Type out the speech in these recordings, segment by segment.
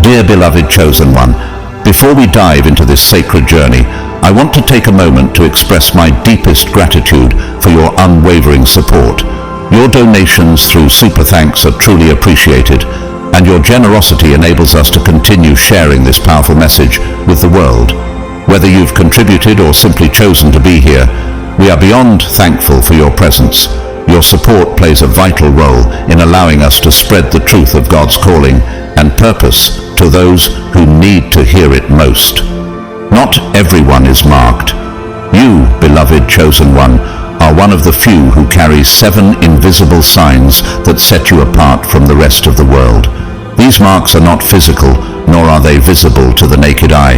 Dear beloved chosen one, before we dive into this sacred journey, I want to take a moment to express my deepest gratitude for your unwavering support. Your donations through Super Thanks are truly appreciated, and your generosity enables us to continue sharing this powerful message with the world. Whether you've contributed or simply chosen to be here, we are beyond thankful for your presence. Your support plays a vital role in allowing us to spread the truth of God's calling and purpose to those who need to hear it most. Not everyone is marked. You, beloved chosen one, are one of the few who carry 7 invisible signs that set you apart from the rest of the world. These marks are not physical, nor are they visible to the naked eye,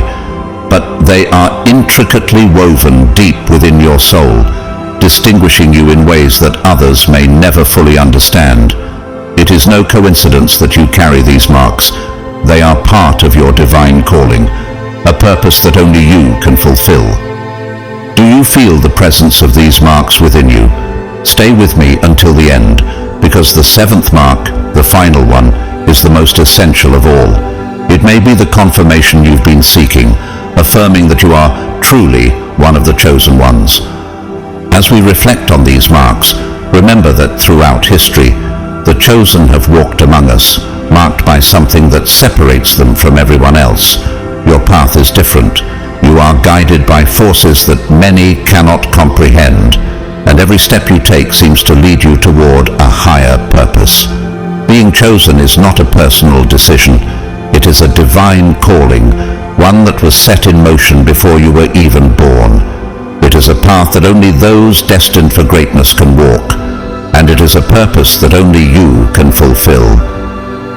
but they are intricately woven deep within your soul, distinguishing you in ways that others may never fully understand. It is no coincidence that you carry these marks. They are part of your divine calling, a purpose that only you can fulfill. Do you feel the presence of these marks within you? Stay with me until the end, because the 7th mark, the final one, is the most essential of all. It may be the confirmation you've been seeking, affirming that you are truly one of the chosen ones. As we reflect on these marks, remember that throughout history, the chosen have walked among us, marked by something that separates them from everyone else. Your path is different. You are guided by forces that many cannot comprehend, and every step you take seems to lead you toward a higher purpose. Being chosen is not a personal decision. It is a divine calling, one that was set in motion before you were even born. It is a path that only those destined for greatness can walk, and it is a purpose that only you can fulfill.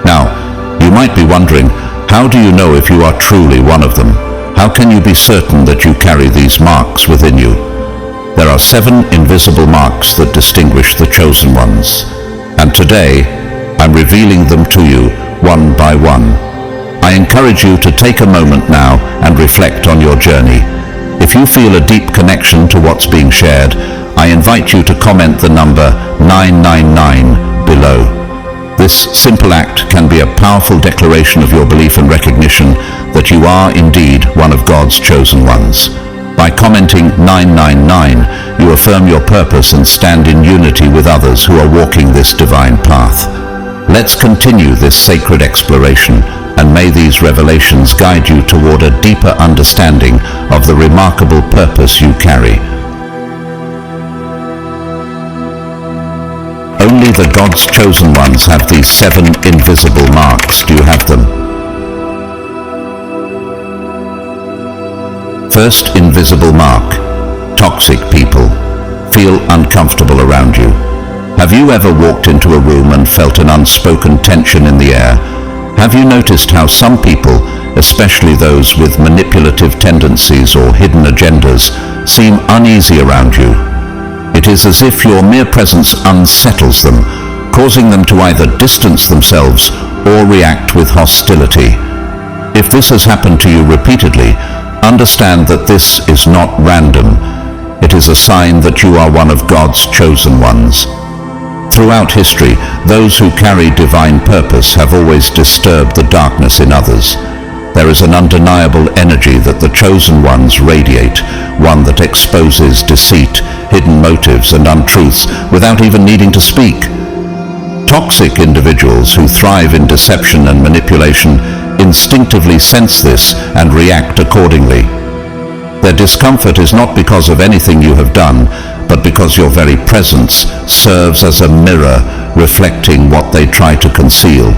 Now, you might be wondering, how do you know if you are truly one of them? How can you be certain that you carry these marks within you? There are 7 invisible marks that distinguish the chosen ones, and today I'm revealing them to you one by one. I encourage you to take a moment now and reflect on your journey. If you feel a deep connection to what's being shared, I invite you to comment the number 999 below. This simple act can be a powerful declaration of your belief and recognition that you are indeed one of God's chosen ones. By commenting 999, you affirm your purpose and stand in unity with others who are walking this divine path. Let's continue this sacred exploration, and may these revelations guide you toward a deeper understanding of the remarkable purpose you carry. Only the God's chosen ones have these 7 invisible marks. Do you have them? First invisible mark: toxic people. Feel uncomfortable around you. Have you ever walked into a room and felt an unspoken tension in the air? Have you noticed how some people, especially those with manipulative tendencies or hidden agendas, seem uneasy around you? It is as if your mere presence unsettles them, causing them to either distance themselves or react with hostility. If this has happened to you repeatedly, understand that this is not random. It is a sign that you are one of God's chosen ones. Throughout history, those who carry divine purpose have always disturbed the darkness in others. There is an undeniable energy that the chosen ones radiate, one that exposes deceit, hidden motives, and untruths without even needing to speak. Toxic individuals who thrive in deception and manipulation instinctively sense this and react accordingly. Their discomfort is not because of anything you have done, but because your very presence serves as a mirror reflecting what they try to conceal.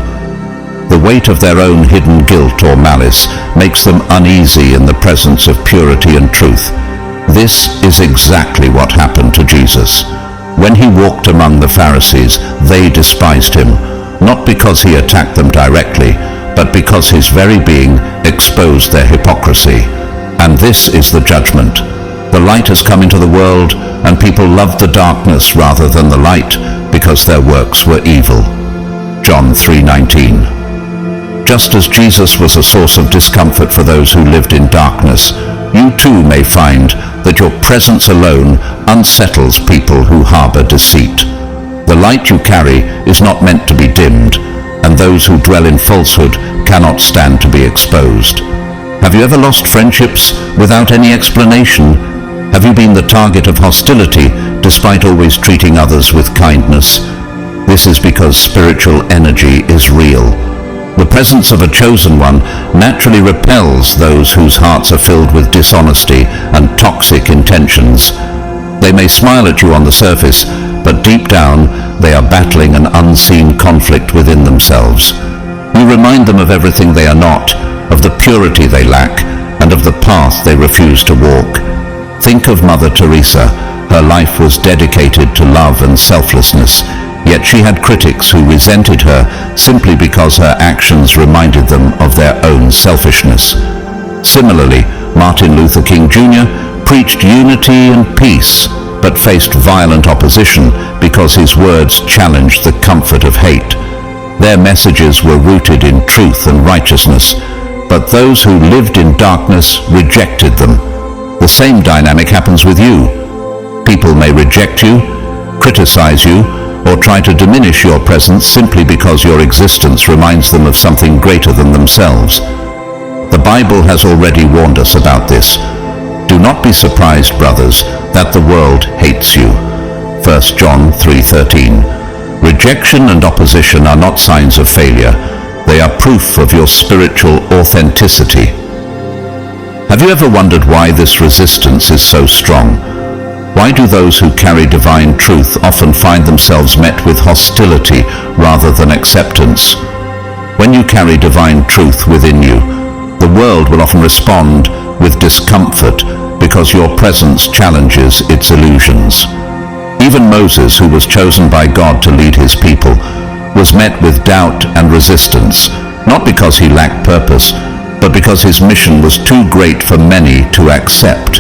The weight of their own hidden guilt or malice makes them uneasy in the presence of purity and truth. This is exactly what happened to Jesus. When he walked among the Pharisees, they despised him, not because he attacked them directly, but because his very being exposed their hypocrisy. And this is the judgment. The light has come into the world, and people loved the darkness rather than the light, because their works were evil. John 3:19. Just as Jesus was a source of discomfort for those who lived in darkness, you too may find that your presence alone unsettles people who harbor deceit. The light you carry is not meant to be dimmed, and those who dwell in falsehood cannot stand to be exposed. Have you ever lost friendships without any explanation? Have you been the target of hostility despite always treating others with kindness? This is because spiritual energy is real. The presence of a chosen one naturally repels those whose hearts are filled with dishonesty and toxic intentions. They may smile at you on the surface, but deep down they are battling an unseen conflict within themselves. You remind them of everything they are not, of the purity they lack, and of the path they refuse to walk. Think of Mother Teresa. Her life was dedicated to love and selflessness, yet she had critics who resented her simply because her actions reminded them of their own selfishness. Similarly, Martin Luther King Jr. preached unity and peace, but faced violent opposition because his words challenged the comfort of hate. Their messages were rooted in truth and righteousness, but those who lived in darkness rejected them. The same dynamic happens with you. People may reject you, criticize you, or try to diminish your presence simply because your existence reminds them of something greater than themselves. The Bible has already warned us about this. Do not be surprised, brothers, that the world hates you. 1 John 3:13. Rejection and opposition are not signs of failure. They are proof of your spiritual authenticity. Have you ever wondered why this resistance is so strong? Why do those who carry divine truth often find themselves met with hostility rather than acceptance? When you carry divine truth within you, the world will often respond with discomfort because your presence challenges its illusions. Even Moses, who was chosen by God to lead his people, was met with doubt and resistance, not because he lacked purpose, but because his mission was too great for many to accept.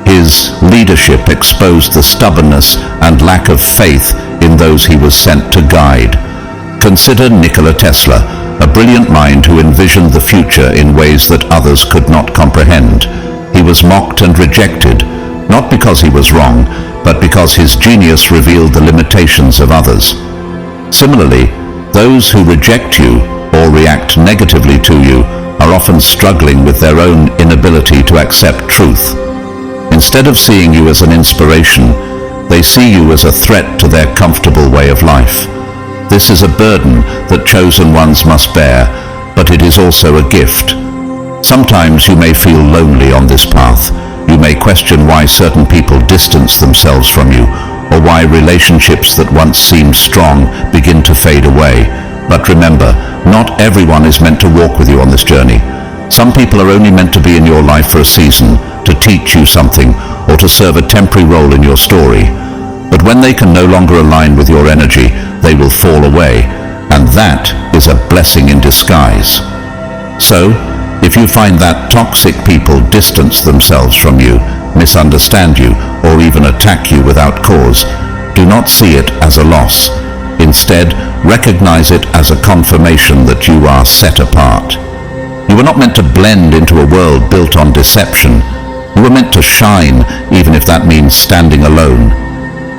His leadership exposed the stubbornness and lack of faith in those he was sent to guide. Consider Nikola Tesla, a brilliant mind who envisioned the future in ways that others could not comprehend. He was mocked and rejected, not because he was wrong, but because his genius revealed the limitations of others. Similarly, those who reject you or react negatively to you are often struggling with their own inability to accept truth. Instead of seeing you as an inspiration, they see you as a threat to their comfortable way of life. This is a burden that chosen ones must bear, but it is also a gift. Sometimes you may feel lonely on this path. You may question why certain people distance themselves from you, or why relationships that once seemed strong begin to fade away. But remember, not everyone is meant to walk with you on this journey. Some people are only meant to be in your life for a season, to teach you something, or to serve a temporary role in your story. But when they can no longer align with your energy, they will fall away, and that is a blessing in disguise. So, if you find that toxic people distance themselves from you, misunderstand you, or even attack you without cause, do not see it as a loss. Instead, recognize it as a confirmation that you are set apart. You are not meant to blend into a world built on deception. You are meant to shine, even if that means standing alone.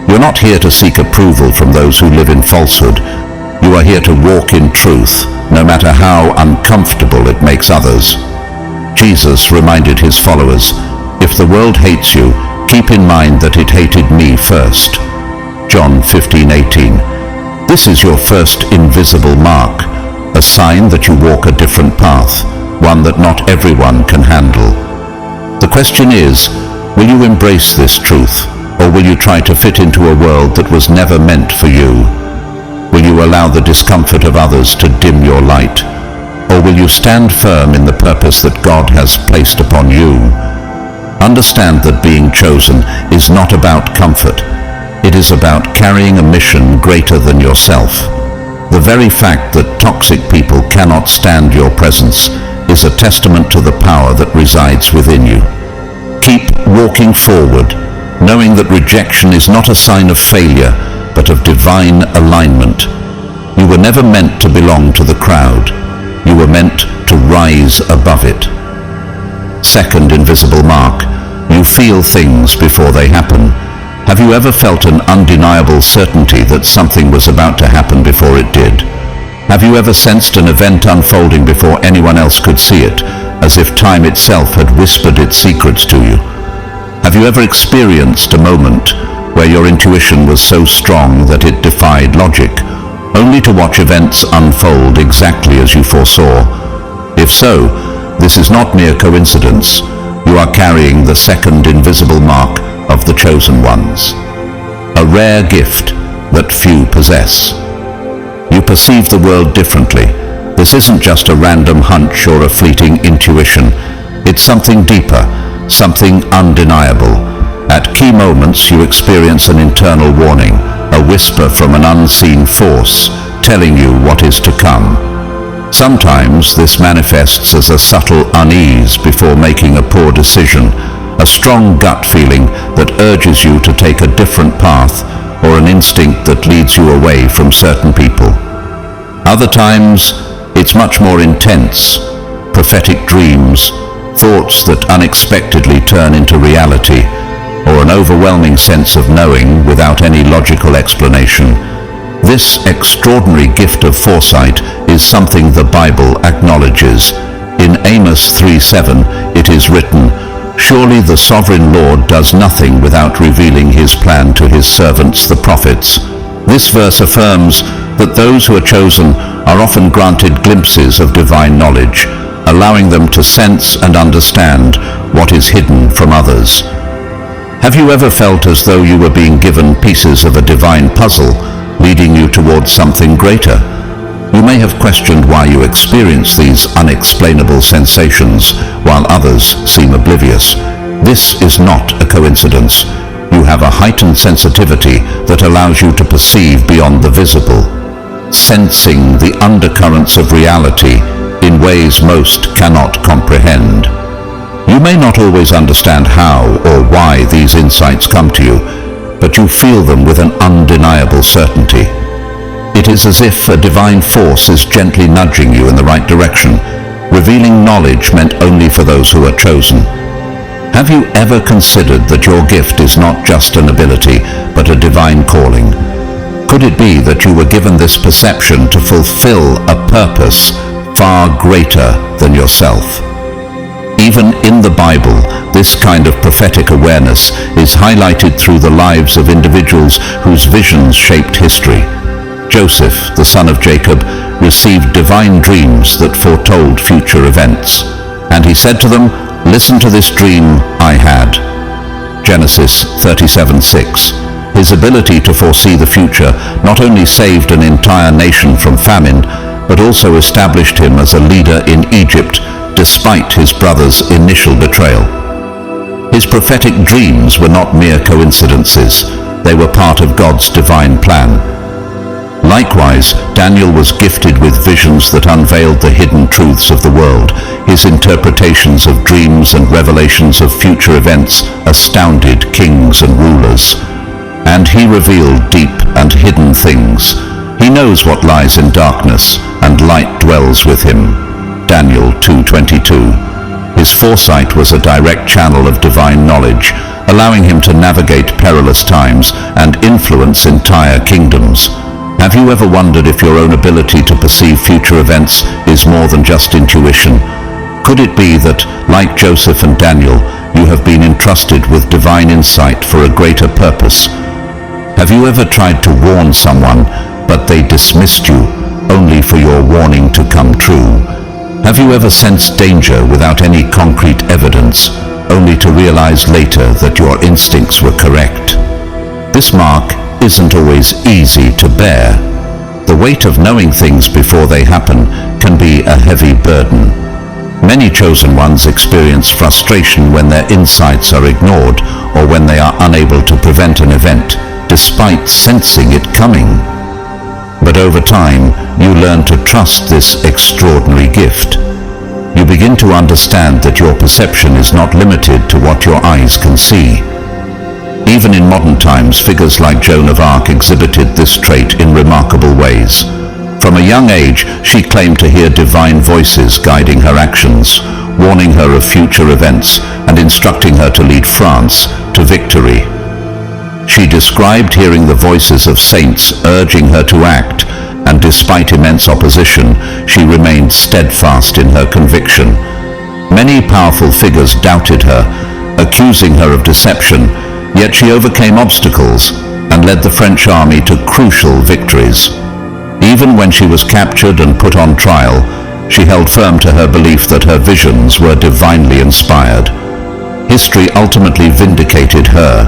You are not here to seek approval from those who live in falsehood. You are here to walk in truth, no matter how uncomfortable it makes others. Jesus reminded his followers, "If the world hates you, keep in mind that it hated me first." John 15:18. This is your first invisible mark, a sign that you walk a different path, one that not everyone can handle. The question is, will you embrace this truth, or will you try to fit into a world that was never meant for you? Will you allow the discomfort of others to dim your light, or will you stand firm in the purpose that God has placed upon you? Understand that being chosen is not about comfort. It is about carrying a mission greater than yourself. The very fact that toxic people cannot stand your presence is a testament to the power that resides within you. Keep walking forward, knowing that rejection is not a sign of failure, but of divine alignment. You were never meant to belong to the crowd. You were meant to rise above it. Second invisible mark, you feel things before they happen. Have you ever felt an undeniable certainty that something was about to happen before it did? Have you ever sensed an event unfolding before anyone else could see it, as if time itself had whispered its secrets to you? Have you ever experienced a moment where your intuition was so strong that it defied logic, only to watch events unfold exactly as you foresaw? If so, this is not mere coincidence. You are carrying the second invisible mark of the chosen ones, a rare gift that few possess. You perceive the world differently. This isn't just a random hunch or a fleeting intuition. It's something deeper, something undeniable. At key moments you experience an internal warning, a whisper from an unseen force telling you what is to come. Sometimes this manifests as a subtle unease before making a poor decision, a strong gut feeling that urges you to take a different path, or an instinct that leads you away from certain people. Other times, it's much more intense. Prophetic dreams, thoughts that unexpectedly turn into reality, or an overwhelming sense of knowing without any logical explanation. This extraordinary gift of foresight is something the Bible acknowledges. In Amos 3:7, it is written, "Surely the sovereign Lord does nothing without revealing his plan to his servants, the prophets." This verse affirms that those who are chosen are often granted glimpses of divine knowledge, allowing them to sense and understand what is hidden from others. Have you ever felt as though you were being given pieces of a divine puzzle, leading you towards something greater? You may have questioned why you experience these unexplainable sensations while others seem oblivious. This is not a coincidence. You have a heightened sensitivity that allows you to perceive beyond the visible, sensing the undercurrents of reality in ways most cannot comprehend. You may not always understand how or why these insights come to you, but you feel them with an undeniable certainty. It is as if a divine force is gently nudging you in the right direction, revealing knowledge meant only for those who are chosen. Have you ever considered that your gift is not just an ability, but a divine calling? Could it be that you were given this perception to fulfill a purpose far greater than yourself? Even in the Bible, this kind of prophetic awareness is highlighted through the lives of individuals whose visions shaped history. Joseph, the son of Jacob, received divine dreams that foretold future events. And he said to them, "Listen to this dream I had." Genesis 37:6. His ability to foresee the future not only saved an entire nation from famine, but also established him as a leader in Egypt, despite his brother's initial betrayal. His prophetic dreams were not mere coincidences. They were part of God's divine plan. Likewise, Daniel was gifted with visions that unveiled the hidden truths of the world. His interpretations of dreams and revelations of future events astounded kings and rulers. And he revealed deep and hidden things. He knows what lies in darkness, and light dwells with him. Daniel 2:22. His foresight was a direct channel of divine knowledge, allowing him to navigate perilous times and influence entire kingdoms. Have you ever wondered if your own ability to perceive future events is more than just intuition? Could it be that, like Joseph and Daniel, you have been entrusted with divine insight for a greater purpose? Have you ever tried to warn someone, but they dismissed you, only for your warning to come true? Have you ever sensed danger without any concrete evidence, only to realize later that your instincts were correct? This mark isn't always easy to bear. The weight of knowing things before they happen can be a heavy burden. Many chosen ones experience frustration when their insights are ignored or when they are unable to prevent an event, despite sensing it coming. But over time, you learn to trust this extraordinary gift. You begin to understand that your perception is not limited to what your eyes can see. Even in modern times, figures like Joan of Arc exhibited this trait in remarkable ways. From a young age, she claimed to hear divine voices guiding her actions, warning her of future events and instructing her to lead France to victory. She described hearing the voices of saints urging her to act and despite immense opposition, she remained steadfast in her conviction. Many powerful figures doubted her, accusing her of deception, yet she overcame obstacles and led the French army to crucial victories. Even when she was captured and put on trial, she held firm to her belief that her visions were divinely inspired. History ultimately vindicated her,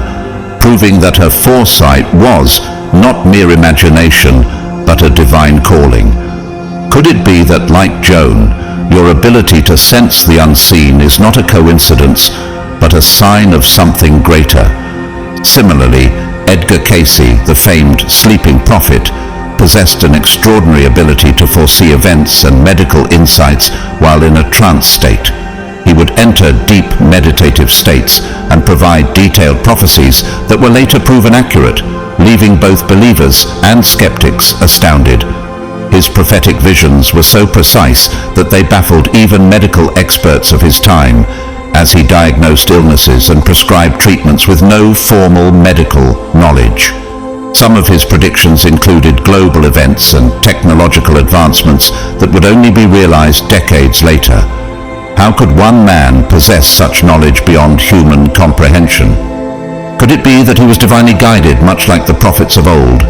proving that her foresight was not mere imagination, but a divine calling. Could it be that, like Joan, your ability to sense the unseen is not a coincidence, but a sign of something greater? Similarly, Edgar Cayce, the famed sleeping prophet, possessed an extraordinary ability to foresee events and medical insights while in a trance state. He would enter deep meditative states and provide detailed prophecies that were later proven accurate, leaving both believers and skeptics astounded. His prophetic visions were so precise that they baffled even medical experts of his time, as he diagnosed illnesses and prescribed treatments with no formal medical knowledge. Some of his predictions included global events and technological advancements that would only be realized decades later. How could one man possess such knowledge beyond human comprehension? Could it be that he was divinely guided, much like the prophets of old?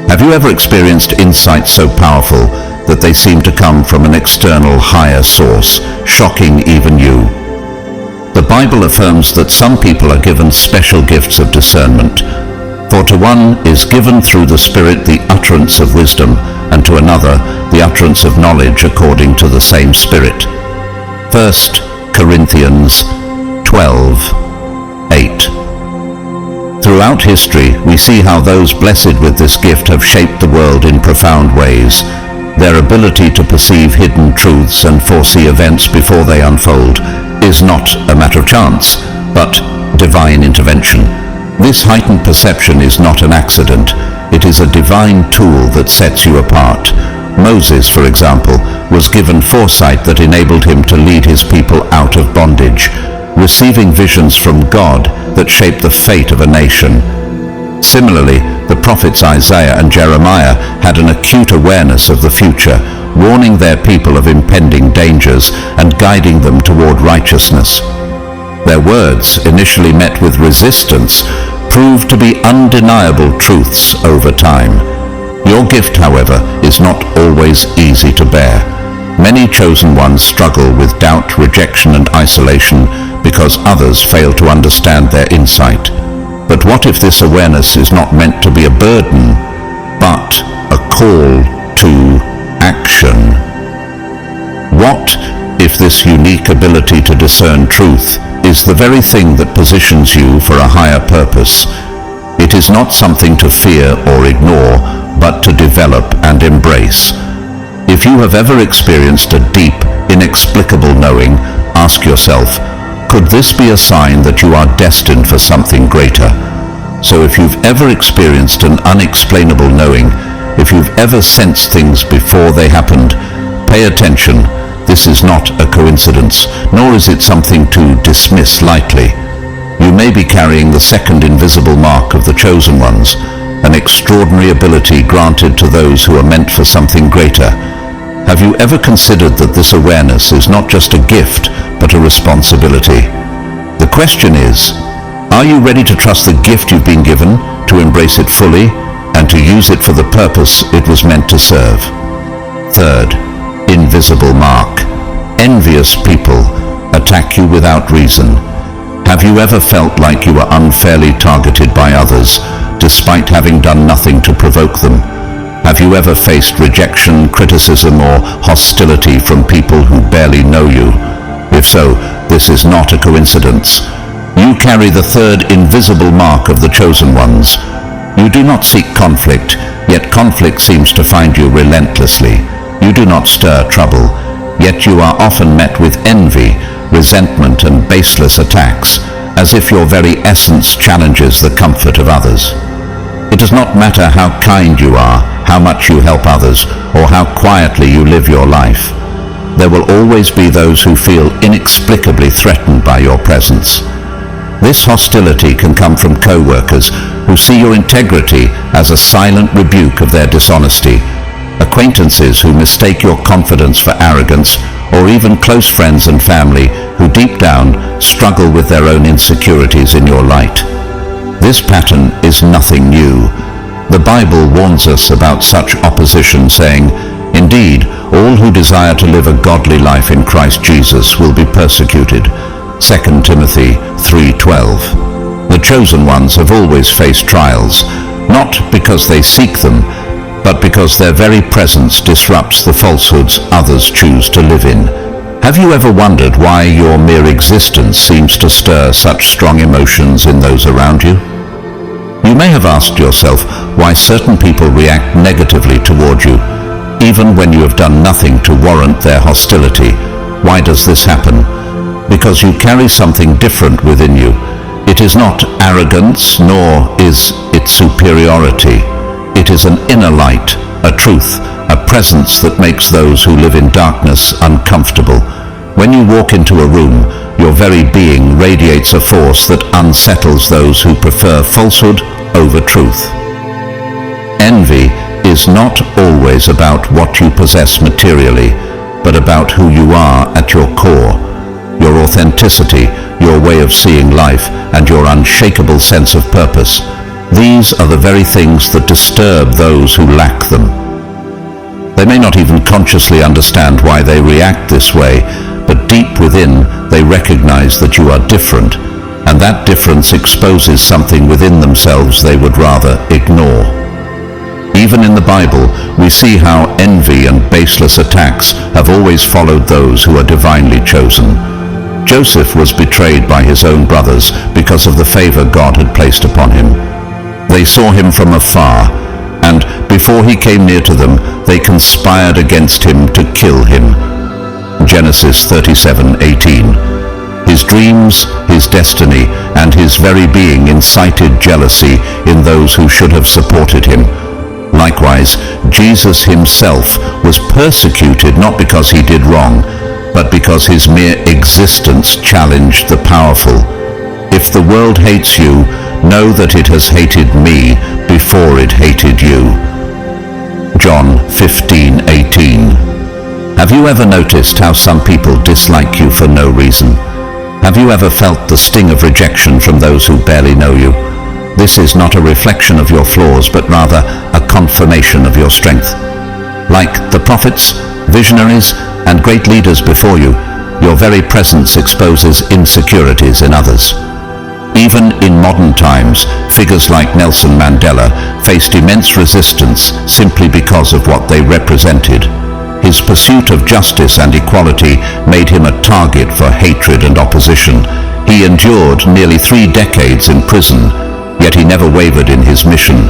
Have you ever experienced insights so powerful that they seem to come from an external higher source, shocking even you? The Bible affirms that some people are given special gifts of discernment. For to one is given through the Spirit the utterance of wisdom, and to another the utterance of knowledge according to the same Spirit. 1 Corinthians 12:8. Throughout history, we see how those blessed with this gift have shaped the world in profound ways. Their ability to perceive hidden truths and foresee events before they unfold is not a matter of chance, but divine intervention. This heightened perception is not an accident. It is a divine tool that sets you apart. Moses, for example, was given foresight that enabled him to lead his people out of bondage, receiving visions from God that shaped the fate of a nation. Similarly, the prophets Isaiah and Jeremiah had an acute awareness of the future, warning their people of impending dangers and guiding them toward righteousness. Their words, initially met with resistance, proved to be undeniable truths over time. Your gift, however, is not always easy to bear. Many chosen ones struggle with doubt, rejection, and isolation because others fail to understand their insight. But what if this awareness is not meant to be a burden, but a call to action? What if this unique ability to discern truth is the very thing that positions you for a higher purpose? It is not something to fear or ignore, but to develop and embrace. If you have ever experienced a deep, inexplicable knowing, ask yourself, could this be a sign that you are destined for something greater? So if you've ever experienced an unexplainable knowing, if you've ever sensed things before they happened, pay attention. This is not a coincidence, nor is it something to dismiss lightly. You may be carrying the second invisible mark of the chosen ones, an extraordinary ability granted to those who are meant for something greater. Have you ever considered that this awareness is not just a gift, but a responsibility? The question is, are you ready to trust the gift you've been given, to embrace it fully, and to use it for the purpose it was meant to serve? Third, invisible mark. Envious people attack you without reason. Have you ever felt like you were unfairly targeted by others, despite having done nothing to provoke them? Have you ever faced rejection, criticism, or hostility from people who barely know you? If so, this is not a coincidence. You carry the third invisible mark of the chosen ones. You do not seek conflict, yet conflict seems to find you relentlessly. You do not stir trouble, yet you are often met with envy, resentment, and baseless attacks, as if your very essence challenges the comfort of others. It does not matter how kind you are, how much you help others, or how quietly you live your life. There will always be those who feel inexplicably threatened by your presence. This hostility can come from co-workers who see your integrity as a silent rebuke of their dishonesty, acquaintances who mistake your confidence for arrogance, or even close friends and family who deep down struggle with their own insecurities in your light. This pattern is nothing new. The Bible warns us about such opposition, saying, "Indeed, all who desire to live a godly life in Christ Jesus will be persecuted." 2 Timothy 3:12. The chosen ones have always faced trials, not because they seek them, but because their very presence disrupts the falsehoods others choose to live in. Have you ever wondered why your mere existence seems to stir such strong emotions in those around you? You may have asked yourself why certain people react negatively toward you, even when you have done nothing to warrant their hostility. Why does this happen? Because you carry something different within you. It is not arrogance, nor is it superiority. It is an inner light, a truth, a presence that makes those who live in darkness uncomfortable. When you walk into a room, your very being radiates a force that unsettles those who prefer falsehood over truth. Envy is not always about what you possess materially, but about who you are at your core. Your authenticity, your way of seeing life, and your unshakable sense of purpose. These are the very things that disturb those who lack them. They may not even consciously understand why they react this way, but deep within they recognize that you are different, and that difference exposes something within themselves they would rather ignore. Even in the Bible, we see how envy and baseless attacks have always followed those who are divinely chosen. Joseph was betrayed by his own brothers because of the favor God had placed upon him. They saw him from afar, and before he came near to them, they conspired against him to kill him. Genesis 37:18. His dreams, his destiny, and his very being incited jealousy in those who should have supported him. Likewise, Jesus himself was persecuted not because he did wrong, but because his mere existence challenged the powerful. If the world hates you, know that it has hated me before it hated you. John 15:18. Have you ever noticed how some people dislike you for no reason? Have you ever felt the sting of rejection from those who barely know you? This is not a reflection of your flaws, but rather a confirmation of your strength. Like the prophets, visionaries, and great leaders before you, your very presence exposes insecurities in others. Even in modern times, figures like Nelson Mandela faced immense resistance simply because of what they represented. His pursuit of justice and equality made him a target for hatred and opposition. He endured nearly 3 decades in prison, yet he never wavered in his mission.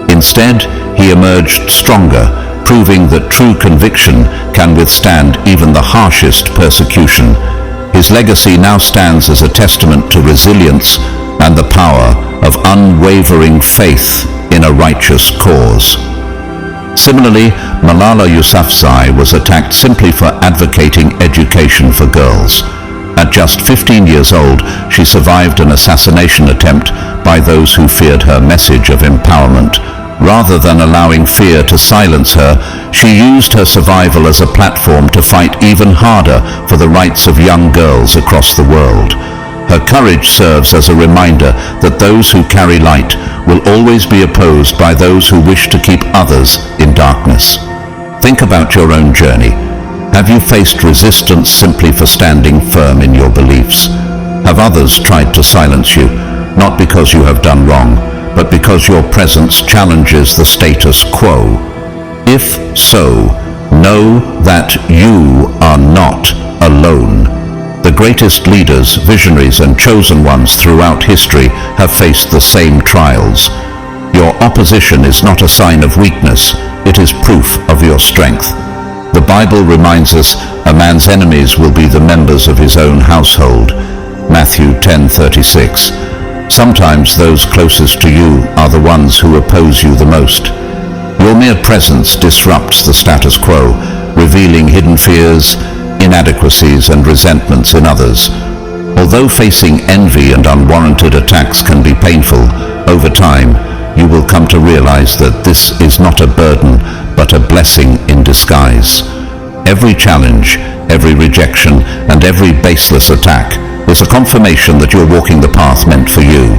Instead, he emerged stronger, proving that true conviction can withstand even the harshest persecution. His legacy now stands as a testament to resilience and the power of unwavering faith in a righteous cause. Similarly, Malala Yousafzai was attacked simply for advocating education for girls. At just 15 years old, she survived an assassination attempt by those who feared her message of empowerment. Rather than allowing fear to silence her, she used her survival as a platform to fight even harder for the rights of young girls across the world. Her courage serves as a reminder that those who carry light will always be opposed by those who wish to keep others in darkness. Think about your own journey. Have you faced resistance simply for standing firm in your beliefs? Have others tried to silence you, not because you have done wrong, but because your presence challenges the status quo? If so, know that you are not alone. The greatest leaders, visionaries, and chosen ones throughout history have faced the same trials. Your opposition is not a sign of weakness, it is proof of your strength. The Bible reminds us a man's enemies will be the members of his own household. Matthew 10:36. Sometimes those closest to you are the ones who oppose you the most. Your mere presence disrupts the status quo, revealing hidden fears, inadequacies, and resentments in others. Although facing envy and unwarranted attacks can be painful, over time you will come to realize that this is not a burden, but a blessing in disguise. Every challenge, every rejection, and every baseless attack is a confirmation that you're walking the path meant for you.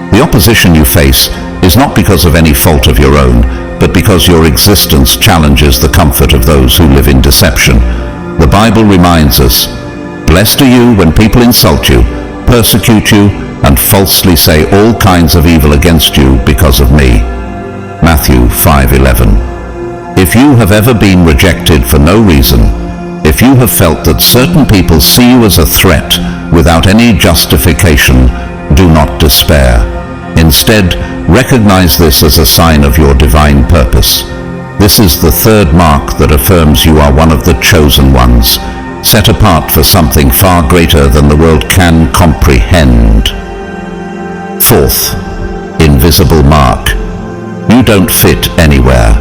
The opposition you face is not because of any fault of your own, but because your existence challenges the comfort of those who live in deception. The Bible reminds us, "Blessed are you when people insult you, persecute you, and falsely say all kinds of evil against you because of me." Matthew 5:11. If you have ever been rejected for no reason, if you have felt that certain people see you as a threat without any justification, do not despair. Instead, recognize this as a sign of your divine purpose. This is the third mark that affirms you are one of the chosen ones, set apart for something far greater than the world can comprehend. Fourth, invisible mark. You don't fit anywhere.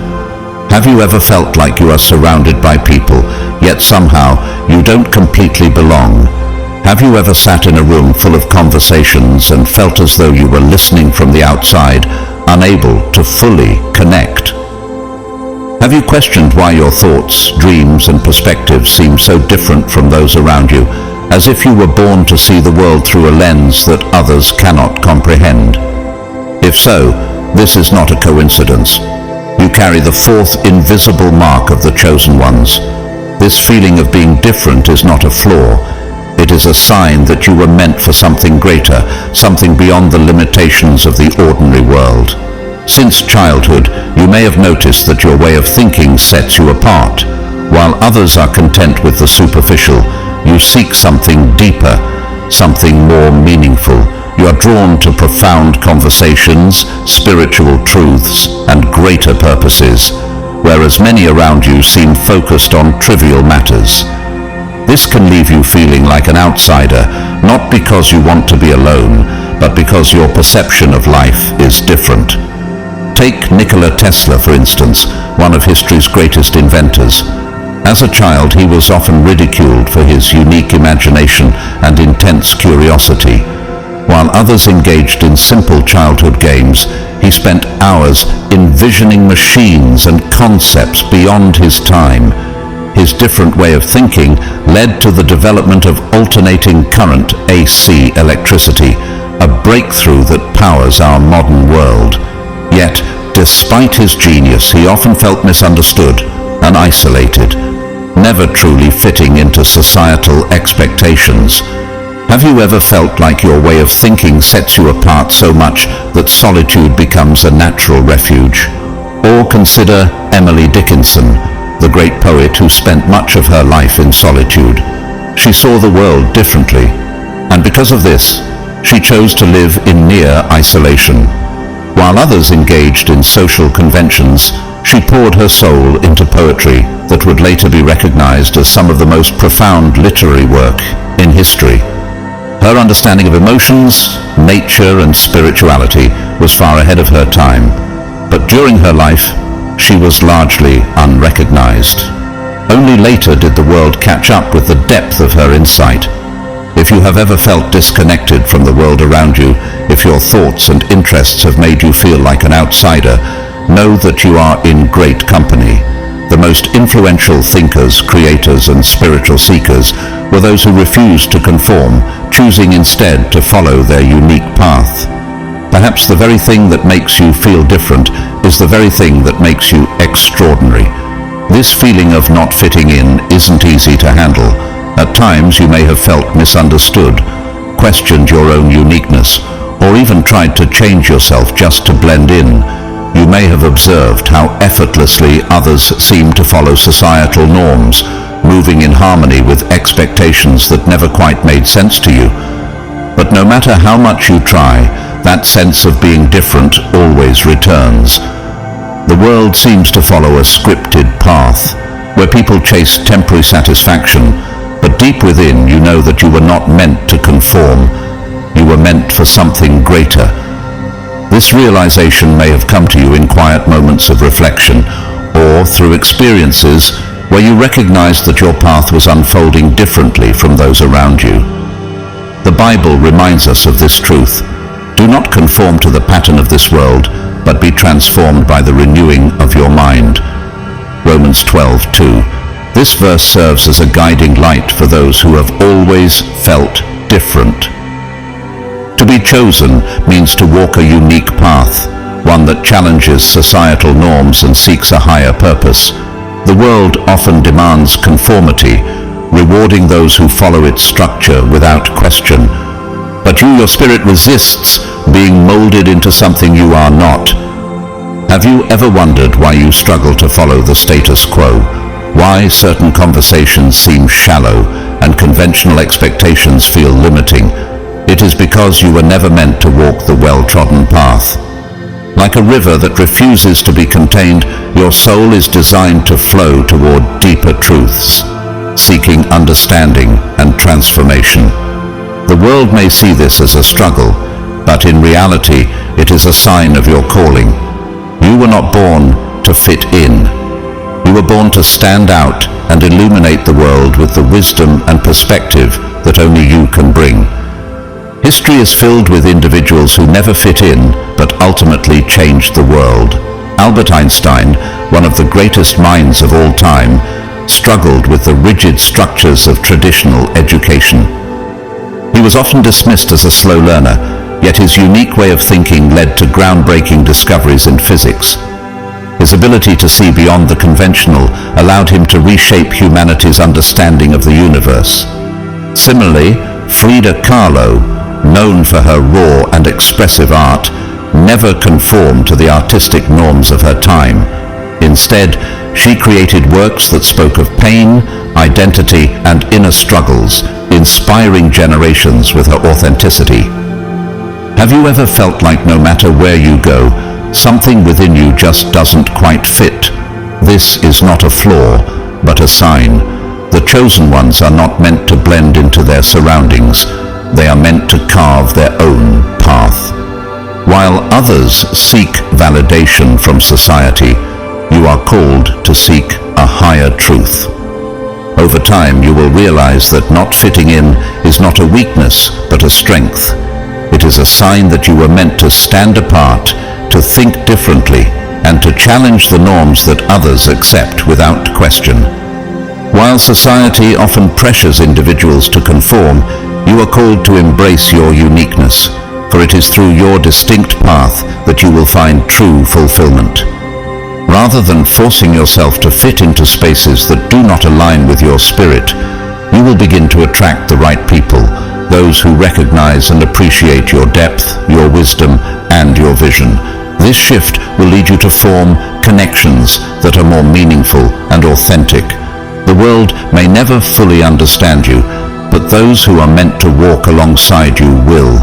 Have you ever felt like you are surrounded by people, yet somehow you don't completely belong? Have you ever sat in a room full of conversations and felt as though you were listening from the outside, unable to fully connect? Have you questioned why your thoughts, dreams, and perspectives seem so different from those around you, as if you were born to see the world through a lens that others cannot comprehend? If so, this is not a coincidence. You carry the fourth invisible mark of the chosen ones. This feeling of being different is not a flaw. It is a sign that you were meant for something greater, something beyond the limitations of the ordinary world. Since childhood, you may have noticed that your way of thinking sets you apart. While others are content with the superficial, you seek something deeper, something more meaningful. You are drawn to profound conversations, spiritual truths, and greater purposes, whereas many around you seem focused on trivial matters. This can leave you feeling like an outsider, not because you want to be alone, but because your perception of life is different. Take Nikola Tesla, for instance, one of history's greatest inventors. As a child, he was often ridiculed for his unique imagination and intense curiosity. While others engaged in simple childhood games, he spent hours envisioning machines and concepts beyond his time. His different way of thinking led to the development of alternating current AC electricity, a breakthrough that powers our modern world. Yet, despite his genius, he often felt misunderstood and isolated, never truly fitting into societal expectations. Have you ever felt like your way of thinking sets you apart so much that solitude becomes a natural refuge? Or consider Emily Dickinson, the great poet who spent much of her life in solitude. She saw the world differently, and because of this, she chose to live in near isolation. While others engaged in social conventions, she poured her soul into poetry that would later be recognized as some of the most profound literary work in history. Her understanding of emotions, nature, and spirituality was far ahead of her time, but during her life, she was largely unrecognized. Only later did the world catch up with the depth of her insight. If you have ever felt disconnected from the world around you, if your thoughts and interests have made you feel like an outsider, know that you are in great company. The most influential thinkers, creators, and spiritual seekers were those who refused to conform, choosing instead to follow their unique path. Perhaps the very thing that makes you feel different is the very thing that makes you extraordinary. This feeling of not fitting in isn't easy to handle. At times you may have felt misunderstood, questioned your own uniqueness, or even tried to change yourself just to blend in. You may have observed how effortlessly others seem to follow societal norms, moving in harmony with expectations that never quite made sense to you. But no matter how much you try, that sense of being different always returns. The world seems to follow a scripted path, where people chase temporary satisfaction, but deep within you know that you were not meant to conform. You were meant for something greater. This realization may have come to you in quiet moments of reflection, or through experiences where you recognized that your path was unfolding differently from those around you. The Bible reminds us of this truth. Do not conform to the pattern of this world, but be transformed by the renewing of your mind. Romans 12:2. This verse serves as a guiding light for those who have always felt different. To be chosen means to walk a unique path, one that challenges societal norms and seeks a higher purpose. The world often demands conformity, rewarding those who follow its structure without question. But your spirit resists being molded into something you are not. Have you ever wondered why you struggle to follow the status quo? Why certain conversations seem shallow and conventional expectations feel limiting? It is because you were never meant to walk the well-trodden path. Like a river that refuses to be contained, your soul is designed to flow toward deeper truths, seeking understanding and transformation. The world may see this as a struggle, but in reality, it is a sign of your calling. You were not born to fit in. You were born to stand out and illuminate the world with the wisdom and perspective that only you can bring. History is filled with individuals who never fit in, but ultimately changed the world. Albert Einstein, one of the greatest minds of all time, struggled with the rigid structures of traditional education. He was often dismissed as a slow learner, yet his unique way of thinking led to groundbreaking discoveries in physics. His ability to see beyond the conventional allowed him to reshape humanity's understanding of the universe. Similarly, Frida Kahlo, known for her raw and expressive art, never conformed to the artistic norms of her time. Instead, she created works that spoke of pain, identity, and inner struggles, inspiring generations with her authenticity. Have you ever felt like no matter where you go, something within you just doesn't quite fit? This is not a flaw, but a sign. The chosen ones are not meant to blend into their surroundings. They are meant to carve their own path. While others seek validation from society, you are called to seek a higher truth. Over time, you will realize that not fitting in is not a weakness, but a strength. It is a sign that you were meant to stand apart, to think differently, and to challenge the norms that others accept without question. While society often pressures individuals to conform, you are called to embrace your uniqueness, for it is through your distinct path that you will find true fulfillment. Rather than forcing yourself to fit into spaces that do not align with your spirit, you will begin to attract the right people, those who recognize and appreciate your depth, your wisdom, and your vision. This shift will lead you to form connections that are more meaningful and authentic. The world may never fully understand you, but those who are meant to walk alongside you will.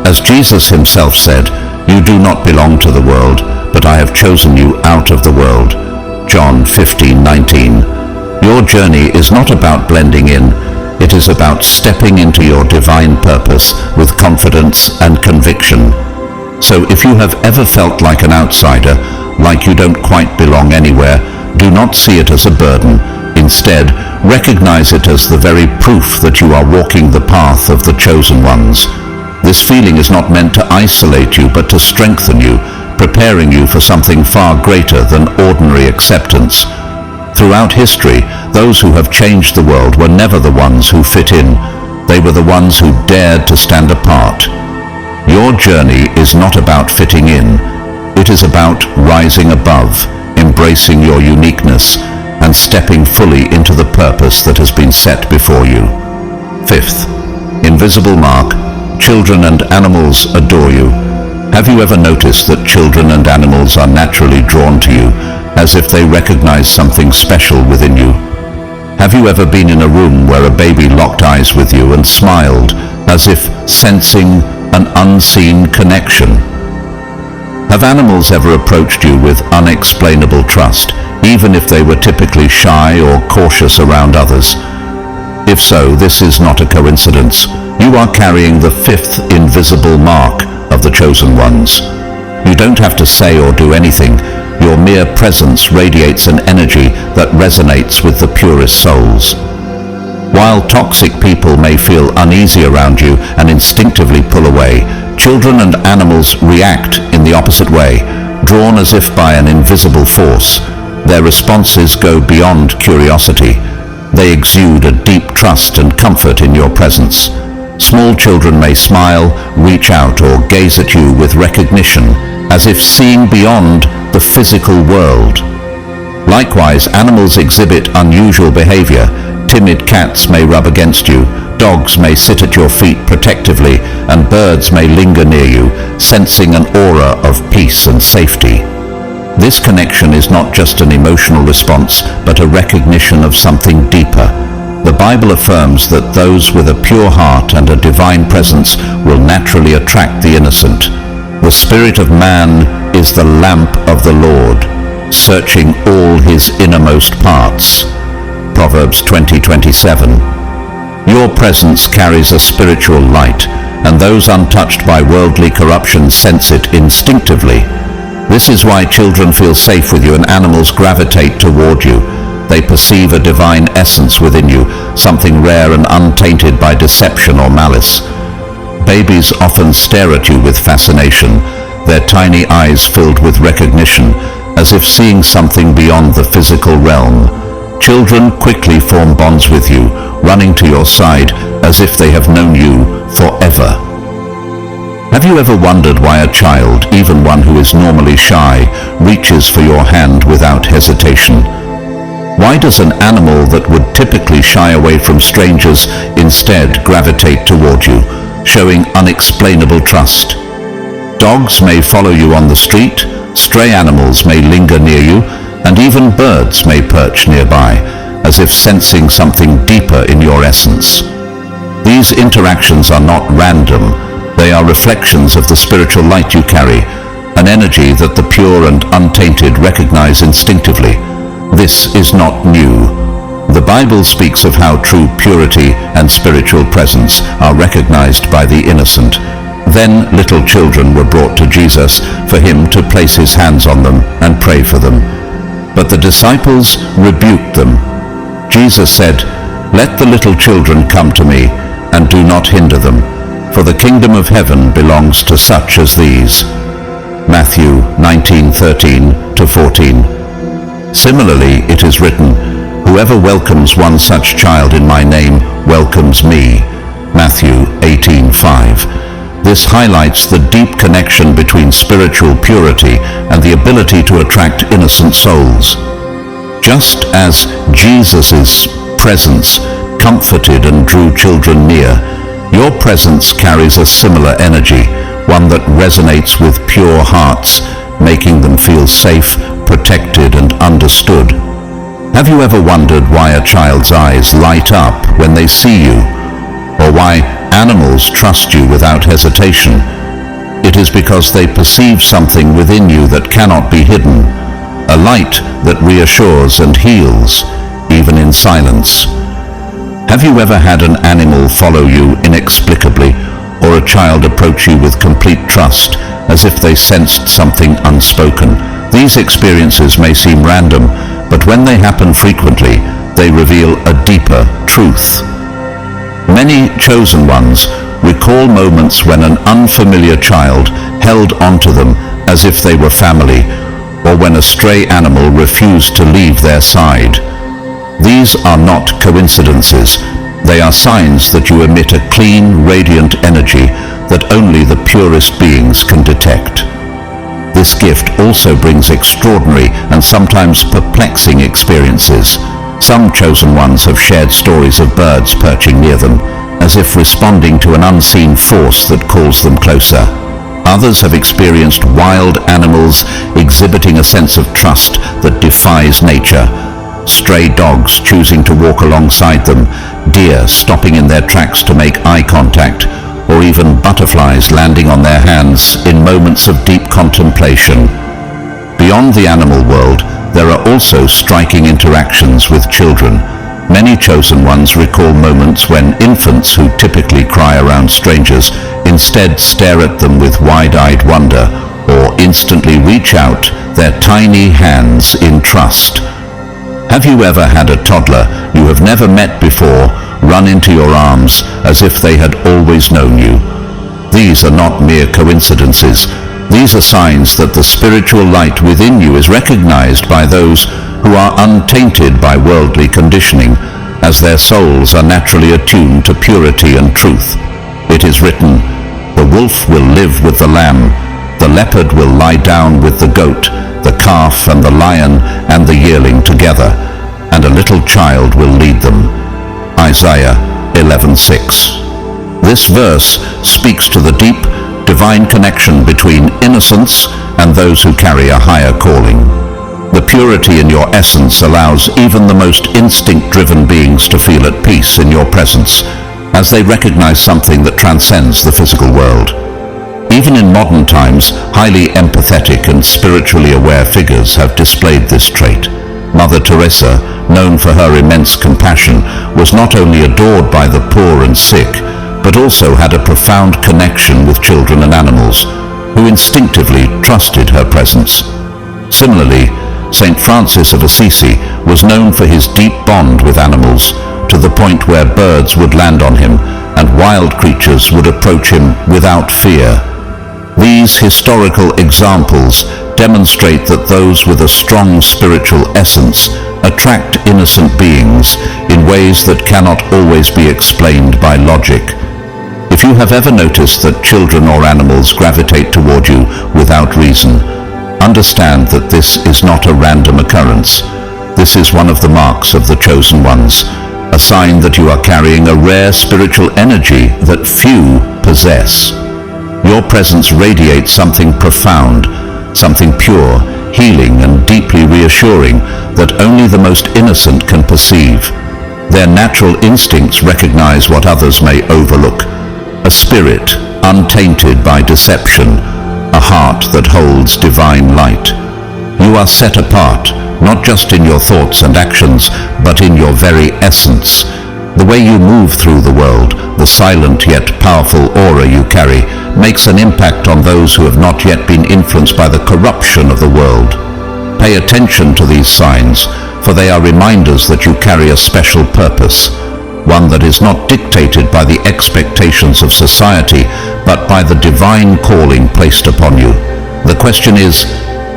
As Jesus himself said, "You do not belong to the world, but I have chosen you out of the world." John 15:19. Your journey is not about blending in. It is about stepping into your divine purpose with confidence and conviction. So if you have ever felt like an outsider, like you don't quite belong anywhere, do not see it as a burden. Instead, recognize it as the very proof that you are walking the path of the chosen ones. This feeling is not meant to isolate you, but to strengthen you, preparing you for something far greater than ordinary acceptance. Throughout history, those who have changed the world were never the ones who fit in. They were the ones who dared to stand apart. Your journey is not about fitting in. It is about rising above, embracing your uniqueness, and stepping fully into the purpose that has been set before you. Fifth, invisible mark. Children and animals adore you. Have you ever noticed that children and animals are naturally drawn to you, as if they recognize something special within you? Have you ever been in a room where a baby locked eyes with you and smiled, as if sensing an unseen connection? Have animals ever approached you with unexplainable trust, even if they were typically shy or cautious around others? If so, this is not a coincidence. You are carrying the fifth invisible mark of the chosen ones. You don't have to say or do anything. Your mere presence radiates an energy that resonates with the purest souls. While toxic people may feel uneasy around you and instinctively pull away, children and animals react in the opposite way, drawn as if by an invisible force. Their responses go beyond curiosity. They exude a deep trust and comfort in your presence. Small children may smile, reach out, or gaze at you with recognition, as if seeing beyond the physical world. Likewise, animals exhibit unusual behavior. Timid cats may rub against you, dogs may sit at your feet protectively, and birds may linger near you, sensing an aura of peace and safety. This connection is not just an emotional response, but a recognition of something deeper. The Bible affirms that those with a pure heart and a divine presence will naturally attract the innocent. The spirit of man is the lamp of the Lord, searching all his innermost parts. Proverbs 20:27. Your presence carries a spiritual light, and those untouched by worldly corruption sense it instinctively. This is why children feel safe with you and animals gravitate toward you. They perceive a divine essence within you, something rare and untainted by deception or malice. Babies often stare at you with fascination, their tiny eyes filled with recognition, as if seeing something beyond the physical realm. Children quickly form bonds with you, running to your side as if they have known you forever. Have you ever wondered why a child, even one who is normally shy, reaches for your hand without hesitation? Why does an animal that would typically shy away from strangers instead gravitate toward you, showing unexplainable trust? Dogs may follow you on the street, stray animals may linger near you, and even birds may perch nearby, as if sensing something deeper in your essence. These interactions are not random. They are reflections of the spiritual light you carry, an energy that the pure and untainted recognize instinctively. This is not new. The Bible speaks of how true purity and spiritual presence are recognized by the innocent. Then little children were brought to Jesus for him to place his hands on them and pray for them. But the disciples rebuked them. Jesus said, "Let the little children come to me, and do not hinder them, for the kingdom of heaven belongs to such as these." Matthew 19:13-14. Similarly, it is written, "Whoever welcomes one such child in my name welcomes me." Matthew 18:5. This highlights the deep connection between spiritual purity and the ability to attract innocent souls. Just as Jesus' presence comforted and drew children near, your presence carries a similar energy, one that resonates with pure hearts, making them feel safe, protected, and understood. Have you ever wondered why a child's eyes light up when they see you, or why animals trust you without hesitation? It is because they perceive something within you that cannot be hidden, a light that reassures and heals, even in silence. Have you ever had an animal follow you inexplicably, or a child approach you with complete trust, as if they sensed something unspoken? These experiences may seem random, but when they happen frequently, they reveal a deeper truth. Many chosen ones recall moments when an unfamiliar child held onto them as if they were family, or when a stray animal refused to leave their side. These are not coincidences. They are signs that you emit a clean, radiant energy that only the purest beings can detect. This gift also brings extraordinary and sometimes perplexing experiences. Some chosen ones have shared stories of birds perching near them, as if responding to an unseen force that calls them closer. Others have experienced wild animals exhibiting a sense of trust that defies nature. Stray dogs choosing to walk alongside them, deer stopping in their tracks to make eye contact, or even butterflies landing on their hands in moments of deep contemplation. Beyond the animal world, there are also striking interactions with children. Many chosen ones recall moments when infants who typically cry around strangers instead stare at them with wide-eyed wonder, or instantly reach out their tiny hands in trust. Have you ever had a toddler you have never met before run into your arms as if they had always known you? These are not mere coincidences. These are signs that the spiritual light within you is recognized by those who are untainted by worldly conditioning, as their souls are naturally attuned to purity and truth. It is written, "The wolf will live with the lamb, the leopard will lie down with the goat, the calf and the lion and the yearling together, and a little child will lead them." Isaiah 11:6. This verse speaks to the deep, divine connection between innocence and those who carry a higher calling. The purity in your essence allows even the most instinct-driven beings to feel at peace in your presence, as they recognize something that transcends the physical world. Even in modern times, highly empathetic and spiritually aware figures have displayed this trait. Mother Teresa, known for her immense compassion, was not only adored by the poor and sick, but also had a profound connection with children and animals, who instinctively trusted her presence. Similarly, St. Francis of Assisi was known for his deep bond with animals, to the point where birds would land on him and wild creatures would approach him without fear. These historical examples demonstrate that those with a strong spiritual essence attract innocent beings in ways that cannot always be explained by logic. If you have ever noticed that children or animals gravitate toward you without reason, understand that this is not a random occurrence. This is one of the marks of the chosen ones, a sign that you are carrying a rare spiritual energy that few possess. Your presence radiates something profound, something pure, healing, and deeply reassuring that only the most innocent can perceive. Their natural instincts recognize what others may overlook: a spirit untainted by deception, a heart that holds divine light. You are set apart, not just in your thoughts and actions, but in your very essence. The way you move through the world, the silent yet powerful aura you carry, makes an impact on those who have not yet been influenced by the corruption of the world. Pay attention to these signs, for they are reminders that you carry a special purpose, one that is not dictated by the expectations of society, but by the divine calling placed upon you. The question is,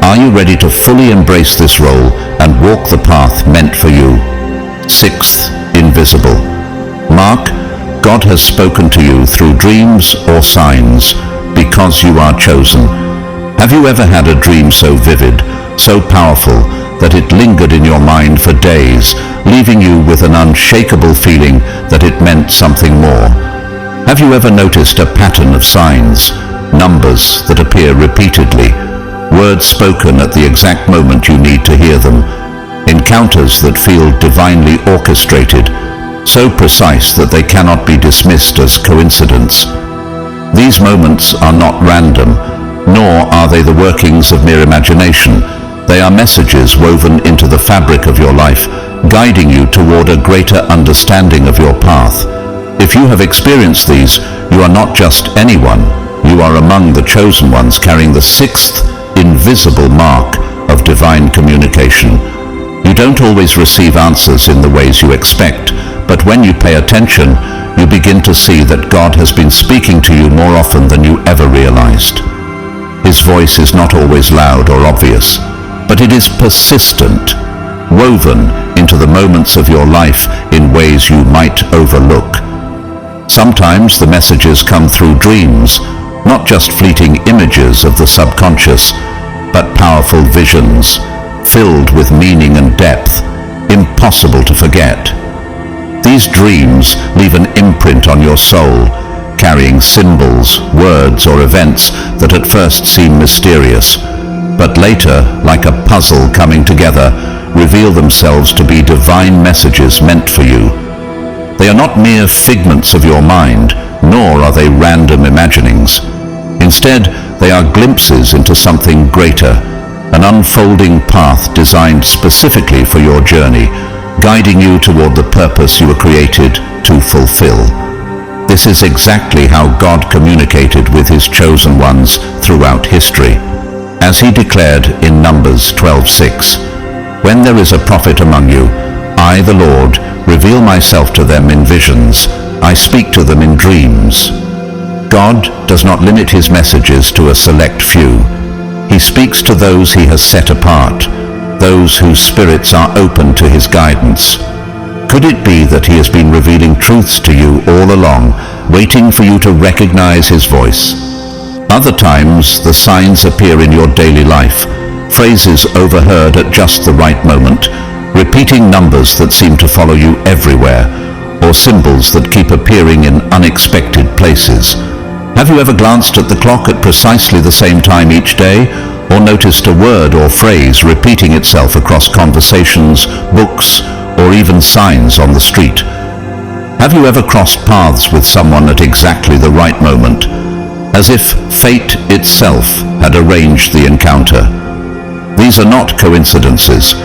are you ready to fully embrace this role and walk the path meant for you? Sixth, invisible. Mark, God has spoken to you through dreams or signs because you are chosen. Have you ever had a dream so vivid, so powerful, that it lingered in your mind for days, leaving you with an unshakable feeling that it meant something more? Have you ever noticed a pattern of signs, numbers that appear repeatedly, words spoken at the exact moment you need to hear them, encounters that feel divinely orchestrated, so precise that they cannot be dismissed as coincidence? These moments are not random, nor are they the workings of mere imagination. They are messages woven into the fabric of your life, guiding you toward a greater understanding of your path. If you have experienced these, you are not just anyone. You are among the chosen ones, carrying the sixth invisible mark of divine communication. You don't always receive answers in the ways you expect, but when you pay attention, you begin to see that God has been speaking to you more often than you ever realized. His voice is not always loud or obvious, but it is persistent, woven into the moments of your life in ways you might overlook. Sometimes the messages come through dreams, not just fleeting images of the subconscious, but powerful visions, filled with meaning and depth, impossible to forget. These dreams leave an imprint on your soul, carrying symbols, words, or events that at first seem mysterious, but later, like a puzzle coming together, reveal themselves to be divine messages meant for you. They are not mere figments of your mind, nor are they random imaginings. Instead, they are glimpses into something greater, an unfolding path designed specifically for your journey, guiding you toward the purpose you were created to fulfill. This is exactly how God communicated with his chosen ones throughout history. As he declared in Numbers 12:6, "When there is a prophet among you, I, the Lord, reveal myself to them in visions. I speak to them in dreams." God does not limit his messages to a select few. He speaks to those he has set apart, those whose spirits are open to his guidance. Could it be that he has been revealing truths to you all along, waiting for you to recognize his voice? Other times, the signs appear in your daily life, phrases overheard at just the right moment, repeating numbers that seem to follow you everywhere, or symbols that keep appearing in unexpected places. Have you ever glanced at the clock at precisely the same time each day, or noticed a word or phrase repeating itself across conversations, books, or even signs on the street? Have you ever crossed paths with someone at exactly the right moment, as if fate itself had arranged the encounter? These are not coincidences.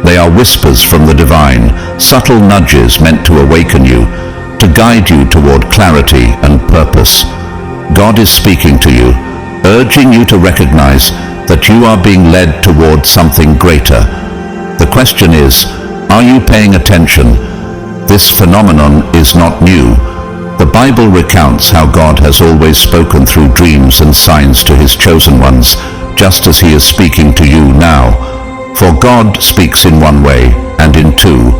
They are whispers from the divine, subtle nudges meant to awaken you, to guide you toward clarity and purpose. God is speaking to you, urging you to recognize that you are being led toward something greater. The question is, are you paying attention? This phenomenon is not new. The Bible recounts how God has always spoken through dreams and signs to his chosen ones, just as he is speaking to you now. For God speaks in one way and in two,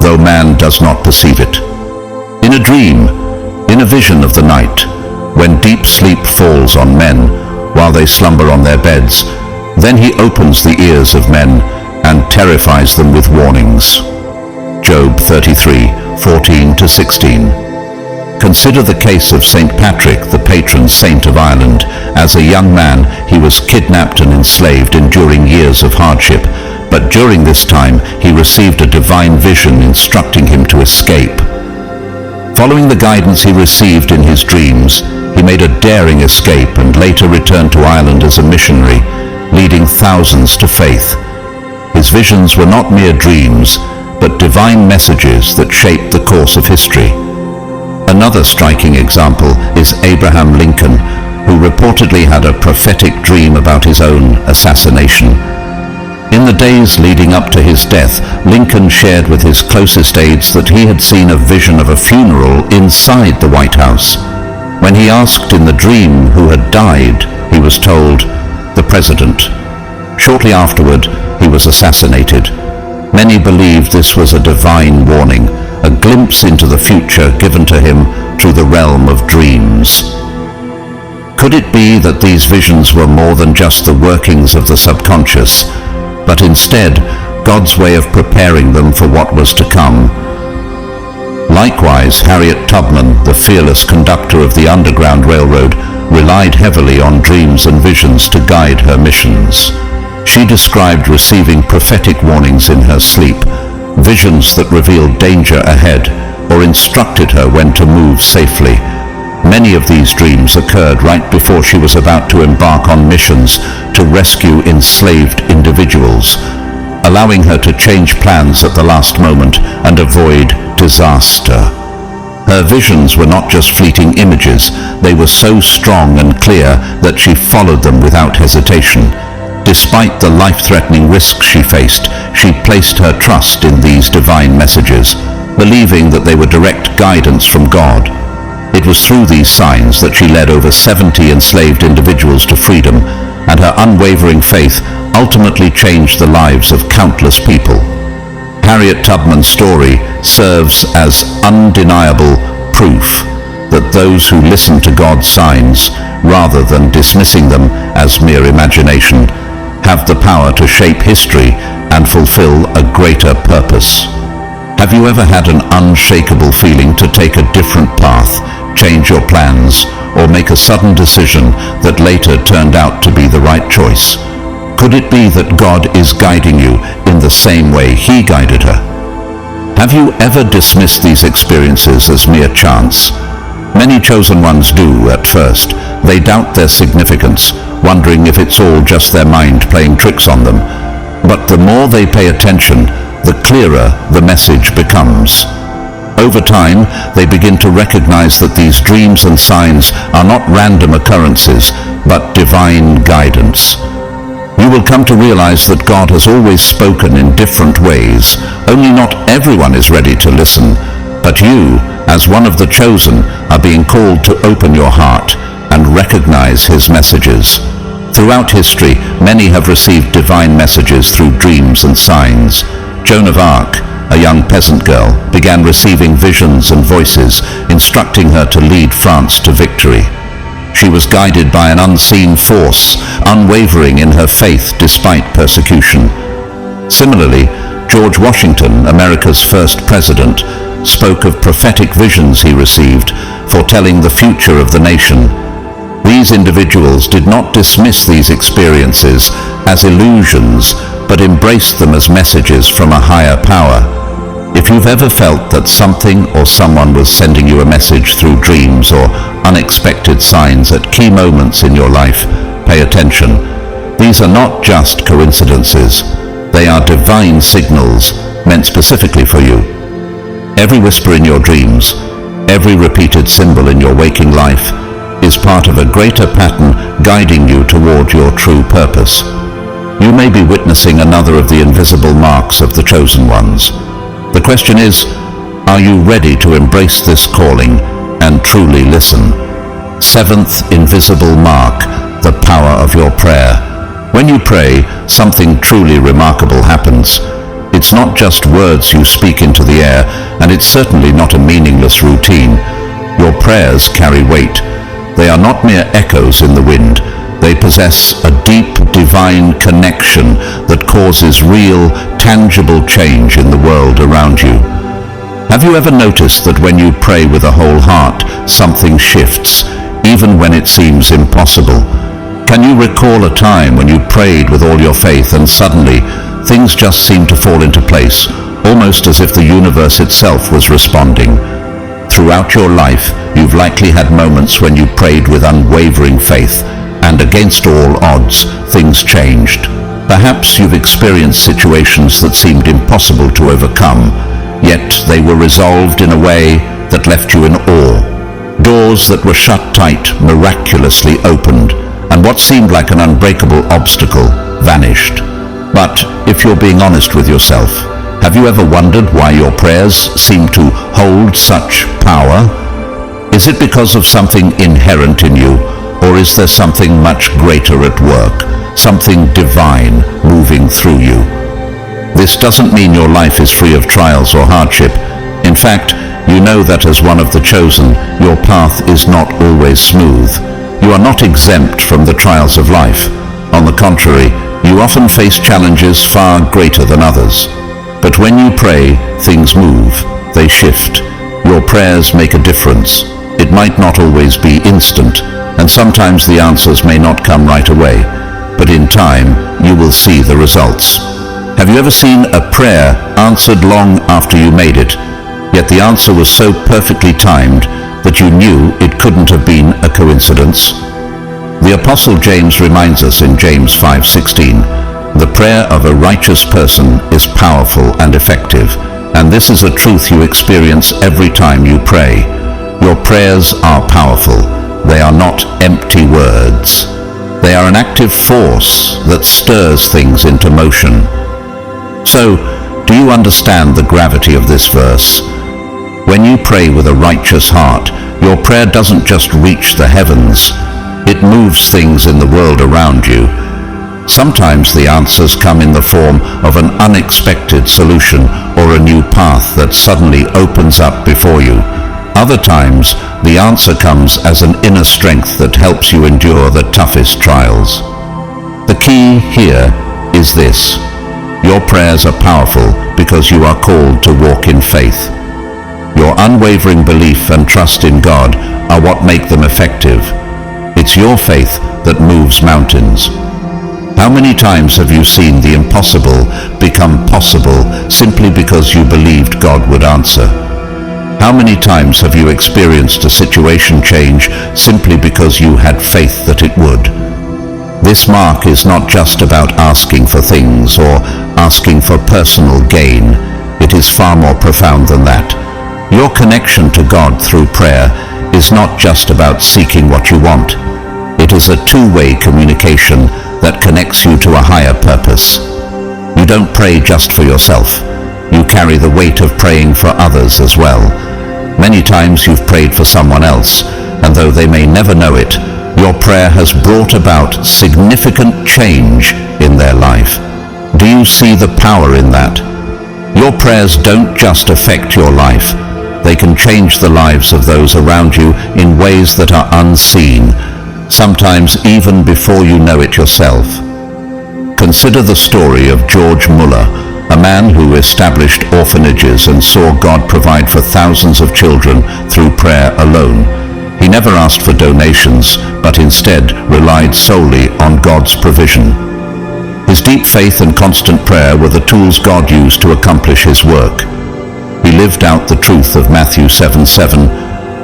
though man does not perceive it. In a dream, in a vision of the night, when deep sleep falls on men while they slumber on their beds, then he opens the ears of men and terrifies them with warnings. Job 33:14-16. Consider the case of St. Patrick, the patron saint of Ireland. As a young man, he was kidnapped and enslaved, enduring years of hardship. But during this time, he received a divine vision instructing him to escape. Following the guidance he received in his dreams, he made a daring escape and later returned to Ireland as a missionary, leading thousands to faith. His visions were not mere dreams, but divine messages that shaped the course of history. Another striking example is Abraham Lincoln, who reportedly had a prophetic dream about his own assassination. In the days leading up to his death, Lincoln shared with his closest aides that he had seen a vision of a funeral inside the White House. When he asked in the dream who had died, he was told, "The President." Shortly afterward, he was assassinated. Many believed this was a divine warning, a glimpse into the future given to him through the realm of dreams. Could it be that these visions were more than just the workings of the subconscious, but instead God's way of preparing them for what was to come? Likewise, Harriet Tubman, the fearless conductor of the Underground Railroad, relied heavily on dreams and visions to guide her missions. She described receiving prophetic warnings in her sleep, visions that revealed danger ahead or instructed her when to move safely. Many of these dreams occurred right before she was about to embark on missions to rescue enslaved individuals, allowing her to change plans at the last moment and avoid disaster. Her visions were not just fleeting images, they were so strong and clear that she followed them without hesitation. Despite the life-threatening risks she faced, she placed her trust in these divine messages, believing that they were direct guidance from God. It was through these signs that she led over 70 enslaved individuals to freedom, and her unwavering faith ultimately changed the lives of countless people. Harriet Tubman's story serves as undeniable proof that those who listen to God's signs, rather than dismissing them as mere imagination, have the power to shape history and fulfill a greater purpose. Have you ever had an unshakable feeling to take a different path, change your plans, or make a sudden decision that later turned out to be the right choice? Could it be that God is guiding you in the same way He guided her? Have you ever dismissed these experiences as mere chance? Many chosen ones do at first. They doubt their significance, wondering if it's all just their mind playing tricks on them. But the more they pay attention, the clearer the message becomes. Over time, they begin to recognize that these dreams and signs are not random occurrences, but divine guidance. You will come to realize that God has always spoken in different ways, only not everyone is ready to listen. But you, as one of the chosen, are being called to open your heart and recognize His messages. Throughout history, many have received divine messages through dreams and signs. Joan of Arc, a young peasant girl, began receiving visions and voices instructing her to lead France to victory. She was guided by an unseen force, unwavering in her faith despite persecution. Similarly, George Washington, America's first president, spoke of prophetic visions he received, foretelling the future of the nation. These individuals did not dismiss these experiences as illusions, but embraced them as messages from a higher power. If you've ever felt that something or someone was sending you a message through dreams or unexpected signs at key moments in your life, pay attention. These are not just coincidences. They are divine signals meant specifically for you. Every whisper in your dreams, every repeated symbol in your waking life, is part of a greater pattern guiding you toward your true purpose. You may be witnessing another of the invisible marks of the chosen ones. The question is, are you ready to embrace this calling and truly listen? Seventh invisible mark, the power of your prayer. When you pray, something truly remarkable happens. It's not just words you speak into the air, and it's certainly not a meaningless routine. Your prayers carry weight. They are not mere echoes in the wind. They possess a deep divine connection that causes real, tangible change in the world around you. Have you ever noticed that when you pray with a whole heart, something shifts, even when it seems impossible? Can you recall a time when you prayed with all your faith and suddenly things just seemed to fall into place, almost as if the universe itself was responding? Throughout your life, you've likely had moments when you prayed with unwavering faith, and against all odds, things changed. Perhaps you've experienced situations that seemed impossible to overcome, yet they were resolved in a way that left you in awe. Doors that were shut tight miraculously opened, and what seemed like an unbreakable obstacle vanished. But if you're being honest with yourself, have you ever wondered why your prayers seem to hold such power? Is it because of something inherent in you, or is there something much greater at work, something divine moving through you? This doesn't mean your life is free of trials or hardship. In fact, you know that as one of the chosen, your path is not always smooth. You are not exempt from the trials of life. On the contrary, you often face challenges far greater than others. But when you pray, things move, they shift. Your prayers make a difference. It might not always be instant, and sometimes the answers may not come right away, but in time, you will see the results. Have you ever seen a prayer answered long after you made it, yet the answer was so perfectly timed that you knew it couldn't have been a coincidence? The Apostle James reminds us in James 5:16, "The prayer of a righteous person is powerful and effective," and this is a truth you experience every time you pray. Your prayers are powerful. They are not empty words. They are an active force that stirs things into motion. So, do you understand the gravity of this verse? When you pray with a righteous heart, your prayer doesn't just reach the heavens. It moves things in the world around you. Sometimes the answers come in the form of an unexpected solution or a new path that suddenly opens up before you. Other times, the answer comes as an inner strength that helps you endure the toughest trials. The key here is this: your prayers are powerful because you are called to walk in faith. Your unwavering belief and trust in God are what make them effective. It's your faith that moves mountains. How many times have you seen the impossible become possible simply because you believed God would answer? How many times have you experienced a situation change simply because you had faith that it would? This mark is not just about asking for things or asking for personal gain. It is far more profound than that. Your connection to God through prayer is not just about seeking what you want. It is a two-way communication that connects you to a higher purpose. You don't pray just for yourself. You carry the weight of praying for others as well. Many times you've prayed for someone else, and though they may never know it, your prayer has brought about significant change in their life. Do you see the power in that? Your prayers don't just affect your life. They can change the lives of those around you in ways that are unseen, sometimes even before you know it yourself. Consider the story of George Muller, a man who established orphanages and saw God provide for thousands of children through prayer alone. He never asked for donations, but instead relied solely on God's provision. His deep faith and constant prayer were the tools God used to accomplish his work. He lived out the truth of Matthew 7:7,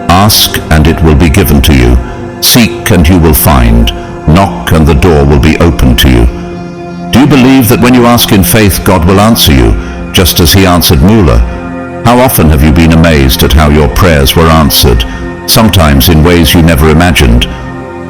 "Ask and it will be given to you. Seek and you will find. Knock and the door will be opened to you." Do you believe that when you ask in faith, God will answer you, just as he answered Muller? How often have you been amazed at how your prayers were answered, sometimes in ways you never imagined?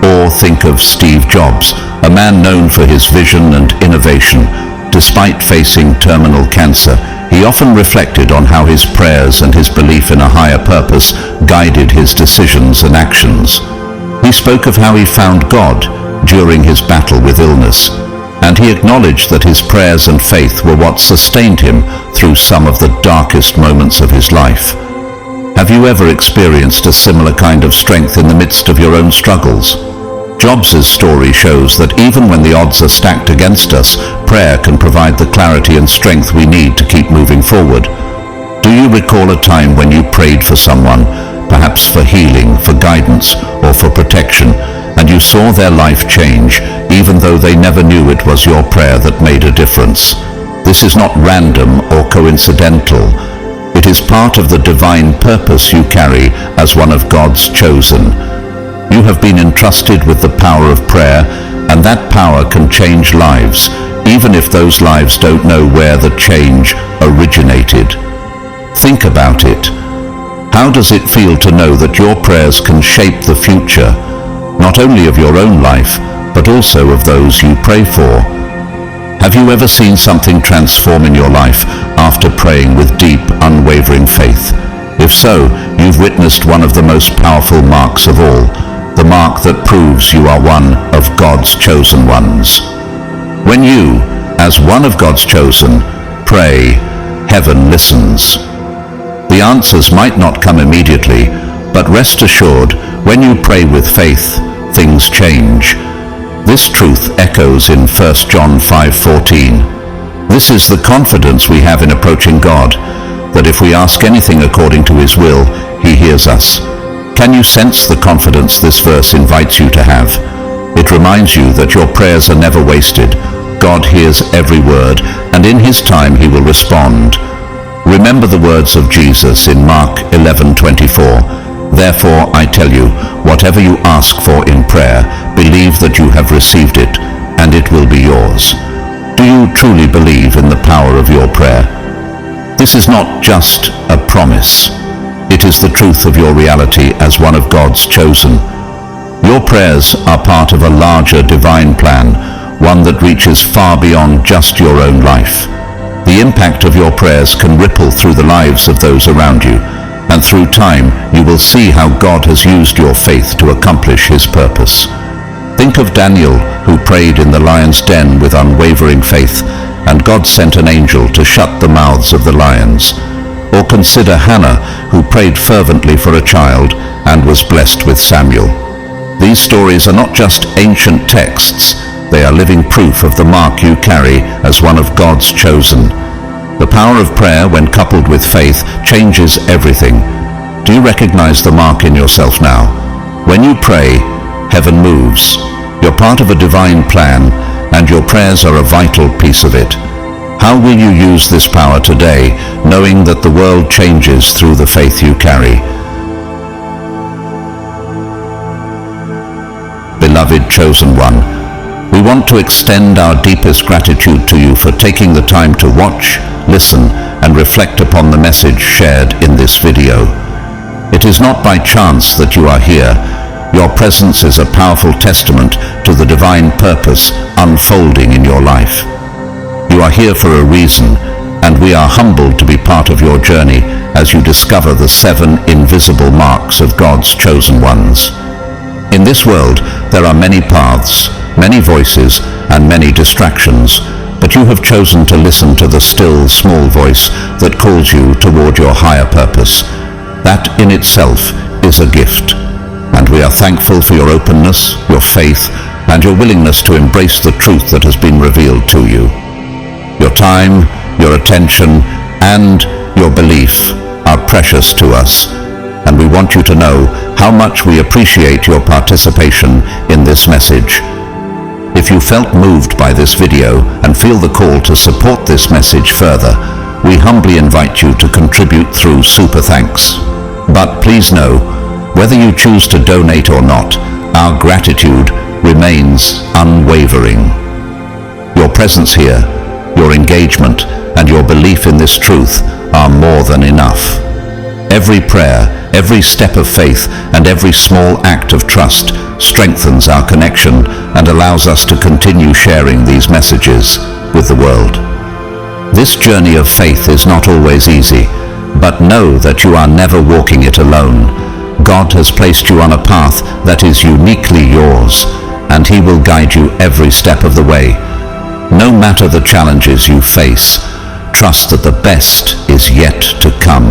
Or think of Steve Jobs, a man known for his vision and innovation. Despite facing terminal cancer, he often reflected on how his prayers and his belief in a higher purpose guided his decisions and actions. He spoke of how he found God during his battle with illness, and he acknowledged that his prayers and faith were what sustained him through some of the darkest moments of his life. Have you ever experienced a similar kind of strength in the midst of your own struggles? Jobs' story shows that even when the odds are stacked against us, prayer can provide the clarity and strength we need to keep moving forward. Do you recall a time when you prayed for someone, perhaps for healing, for guidance, or for protection, and you saw their life change, even though they never knew it was your prayer that made a difference? This is not random or coincidental. It is part of the divine purpose you carry as one of God's chosen. You have been entrusted with the power of prayer, and that power can change lives, even if those lives don't know where the change originated. Think about it. How does it feel to know that your prayers can shape the future, not only of your own life, but also of those you pray for? Have you ever seen something transform in your life after praying with deep, unwavering faith? If so, you've witnessed one of the most powerful marks of all, the mark that proves you are one of God's chosen ones. When you, as one of God's chosen, pray, heaven listens. The answers might not come immediately, but rest assured, when you pray with faith, things change. This truth echoes in 1 John 5:14. This is the confidence we have in approaching God, that if we ask anything according to his will, he hears us. Can you sense the confidence this verse invites you to have? It reminds you that your prayers are never wasted. God hears every word, and in his time he will respond. Remember the words of Jesus in Mark 11:24. Therefore, I tell you, whatever you ask for in prayer, believe that you have received it, and it will be yours. Do you truly believe in the power of your prayer? This is not just a promise. It is the truth of your reality as one of God's chosen. Your prayers are part of a larger divine plan, one that reaches far beyond just your own life. The impact of your prayers can ripple through the lives of those around you, and through time you will see how God has used your faith to accomplish his purpose. Think of Daniel, who prayed in the lion's den with unwavering faith, and God sent an angel to shut the mouths of the lions. Or consider Hannah, who prayed fervently for a child and was blessed with Samuel. These stories are not just ancient texts, they are living proof of the mark you carry as one of God's chosen. The power of prayer, when coupled with faith, changes everything. Do you recognize the mark in yourself now? When you pray, heaven moves. You're part of a divine plan, and your prayers are a vital piece of it. How will you use this power today, knowing that the world changes through the faith you carry? Beloved chosen one, we want to extend our deepest gratitude to you for taking the time to watch, listen, and reflect upon the message shared in this video. It is not by chance that you are here. Your presence is a powerful testament to the divine purpose unfolding in your life. You are here for a reason, and we are humbled to be part of your journey as you discover the 7 invisible marks of God's chosen ones. In this world, there are many paths, many voices, and many distractions, but you have chosen to listen to the still, small voice that calls you toward your higher purpose. That in itself is a gift, and we are thankful for your openness, your faith, and your willingness to embrace the truth that has been revealed to you. Your time, your attention, and your belief are precious to us, and we want you to know how much we appreciate your participation in this message. If you felt moved by this video and feel the call to support this message further, we humbly invite you to contribute through Super Thanks. But please know, whether you choose to donate or not, our gratitude remains unwavering. Your presence here, your engagement, and your belief in this truth are more than enough. Every prayer, every step of faith, and every small act of trust strengthens our connection and allows us to continue sharing these messages with the world. This journey of faith is not always easy, but know that you are never walking it alone. God has placed you on a path that is uniquely yours, and He will guide you every step of the way. No matter the challenges you face, trust that the best is yet to come.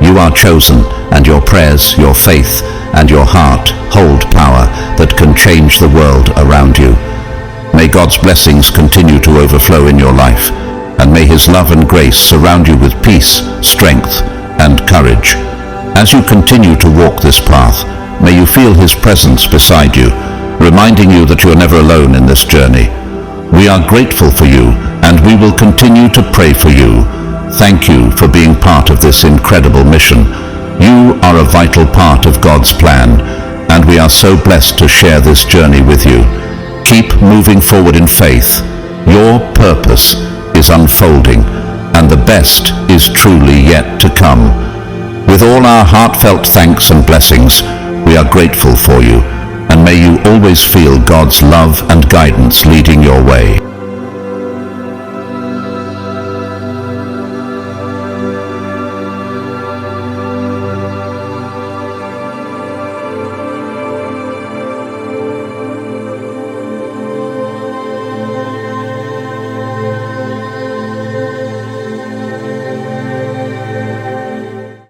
You are chosen, and your prayers, your faith, and your heart hold power that can change the world around you. May God's blessings continue to overflow in your life, and may His love and grace surround you with peace, strength, and courage. As you continue to walk this path, may you feel His presence beside you, reminding you that you are never alone in this journey. We are grateful for you, and we will continue to pray for you. Thank you for being part of this incredible mission. You are a vital part of God's plan, and we are so blessed to share this journey with you. Keep moving forward in faith. Your purpose is unfolding, and the best is truly yet to come. With all our heartfelt thanks and blessings, we are grateful for you, and may you always feel God's love and guidance leading your way.